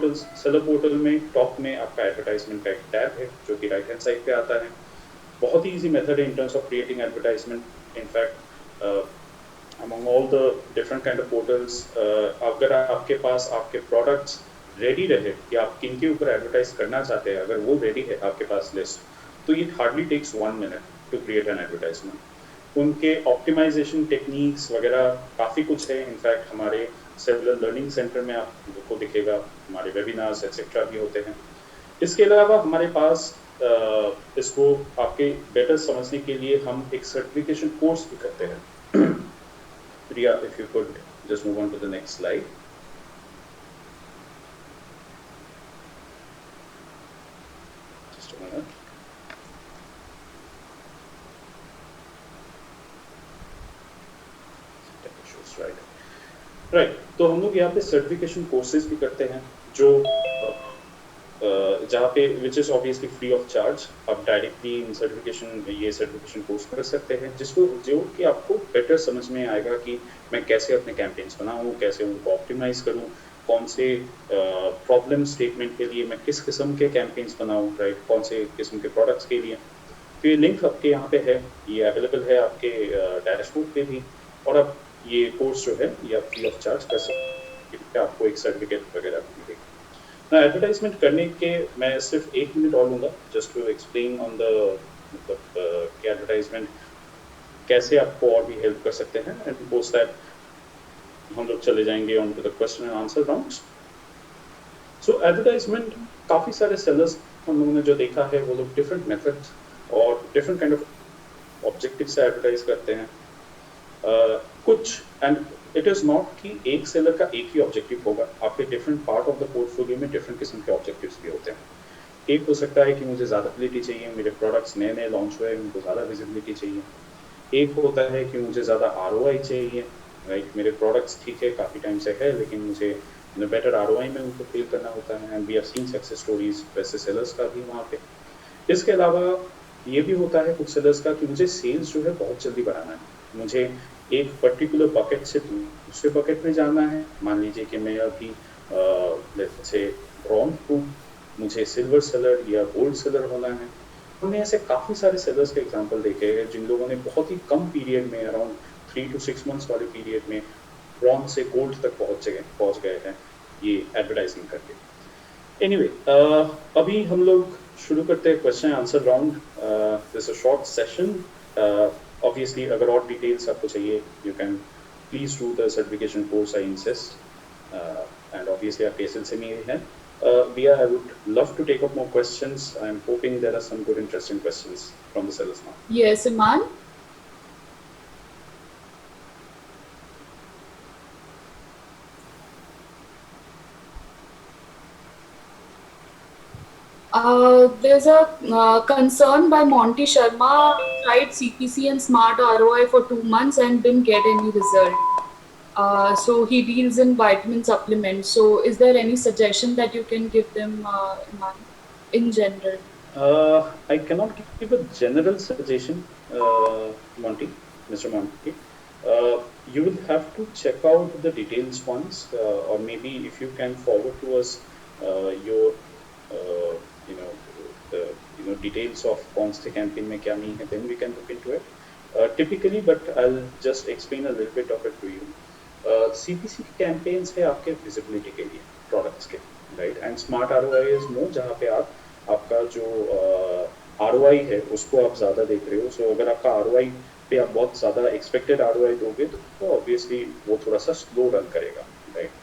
Seller portal में top में आपका एडवर्टाइजमेंट का एक टैब है जो कि राइट हैंड साइड पे आता है। बहुत ही इजी मेथड है in terms of creating advertisement. In fact among all the different kind of portals, अगर आपके पास आपके प्रोडक्ट्स रेडी रहे कि आप किन के ऊपर एडवर्टाइज करना चाहते हैं, अगर वो रेडी है आपके पास लिस्ट, तो it hardly takes 1 minute to create an advertisement. उनके ऑप्टिमाइजेशन टेक्निक्स वगैरह काफ़ी कुछ है। इनफैक्ट हमारे सेलुलर लर्निंग सेंटर में आपको दिखेगा, हमारे वेबिनार्स एक्सेट्रा भी होते हैं। इसके अलावा हमारे पास इसको आपके बेटर समझने के लिए हम एक सर्टिफिकेशन कोर्स भी करते हैं। Priya, if you could just move on to the next slide. Just a minute. Right, तो हम लोग यहाँ पे सर्टिफिकेशन कोर्सेज भी करते हैं जो जहाँ पे which is obviously free of charge. आप डायरेक्टली इन सर्टिफिकेशन कोर्स कर सकते हैं, जिसको जो कि आपको बेटर समझ में आएगा कि मैं कैसे अपने कैंपेन्स बनाऊँ, कैसे उनको ऑप्टिमाइज करूँ, कौन से प्रॉब्लम स्टेटमेंट के लिए मैं किस किस्म के कैंपेन्स बनाऊँ, राइट, कौन से किस्म के प्रोडक्ट्स के लिए। तो ये लिंक आपके यहाँ पे है, ये अवेलेबल है आपके डैशबोर्ड पे भी। और अब ये कोर्स जो है ये आप फ्री ऑफ चार्ज कर सकते हैं, आपको एक सर्टिफिकेट वगैरह मिलेगा। ना एडवर्टाइजमेंट करने के मैं सिर्फ 1 मिनट और लूँगा just to explain on the मतलब कि एडवर्टाइजमेंट कैसे आपको और भी हेल्प कर सकते हैं, एंड पोस्ट दैट हम लोग चले जाएंगे on to the question and answer rounds. So advertisement काफ़ी सारे सेलर्स हम लोगों ने जो देखा है वो लोग डिफरेंट मेथड्स और डिफरेंट काइंड ऑफ ऑब्जेक्टिव से एडवर्टाइज करते हैं। कुछ एंड इट इज़ नॉट कि एक सेलर का एक ही ऑब्जेक्टिव होगा, आपके different part of the portfolio में डिफरेंट किस्म के ऑब्जेक्टिव्स भी होते हैं। एक हो सकता है कि मुझे ज़्यादा विजिबिलिटी चाहिए, मेरे प्रोडक्ट्स नए नए लॉन्च हुए हैं, उनको ज़्यादा विजिबिलिटी चाहिए। एक होता है कि मुझे ज़्यादा ROI चाहिए, राइट, मेरे प्रोडक्ट्स ठीक है काफ़ी टाइम से है लेकिन मुझे बेटर ROI में उनको फील करना होता है, and we are seeing success stories वैसे सेलर्स का भी वहाँ पे। इसके अलावा ये भी होता है कुछ सेलर्स का कि मुझे सेल्स जो है बहुत जल्दी बढ़ाना है, मुझे एक पर्टिकुलर बकेट से दूसरे बकेट में जाना है। मान लीजिए कि मैं अभी जैसे ब्रॉन्ज हूँ, मुझे सिल्वर सेलर या गोल्ड सेलर होना है। हमने ऐसे काफ़ी सारे सेलर्स के एग्जांपल देखे हैं जिन लोगों ने बहुत ही कम पीरियड में, अराउंड 3 to 6 मंथ्स वाले पीरियड में ब्रॉन्ज से गोल्ड तक पहुँच गए हैं ये एडवर्टाइजिंग करके। एनीवे, अभी हम लोग शुरू करते हैं question answer round. This a short session. Obviously, अगर और डिटेल्स आपको चाहिए, you can please do the certification course I insist. And obviously, आप KSL से नहीं हैं. Via, I would love to take up more questions. I'm hoping there are some good, interesting questions from the sellers now. Yes, Iman. There's a concern by Monty Sharma, tried CPC and Smart ROI for 2 months and didn't get any result. So he deals in vitamin supplements. So is there any suggestion that you can give them in general? I cannot give a general suggestion, Monty, Mr. Monty. You will have to check out the details once, or maybe if you can forward to us your details of कौन से campaign में क्या नहीं है, then we can look into it. Typically, but I'll just explain a little bit of it to you. CPC campaigns है आपके visibility के लिए, products के, right? And Smart ROI is more जहाँ पे आपका जो ROI है उसको आप ज़्यादा देख रहे हो। So अगर आपका ROI पे आप बहुत ज़्यादा expected ROI दोगे तो obviously वो थोड़ा सा slow run करेगा, right?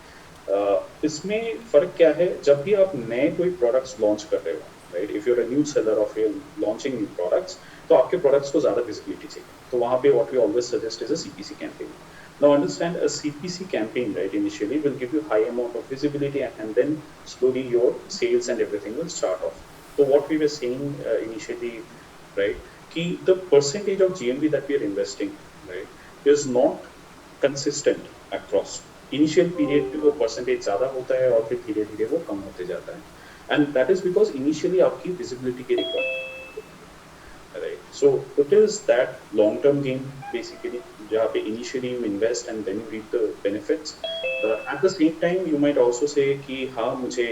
इसमें फ़र्क क्या है, जब भी आप नए कोई प्रोडक्ट्स लॉन्च कर रहे हो, right, if you're a new seller of you're launching new products, तो आपके प्रोडक्ट्स को ज़्यादा विजिबिलिटी चाहिए। तो वहाँ पे what we always suggest is a CPC campaign. Now understand, a CPC campaign, right, initially will give you high amount of visibility, and then slowly your sales and everything will start off. So what we were saying initially, right, कि the percentage of GMV that we are investing, right, is not consistent across. Initial period पे वो percentage ज़्यादा होता है और फिर धीरे धीरे वो कम होते जाता है, and that is because initially आपकी विजिबिलिटी की requirement, right. So it is that long-term game basically, जहाँ पे initially you invest and then you reap the benefits. At the same time, you might also say कि हाँ मुझे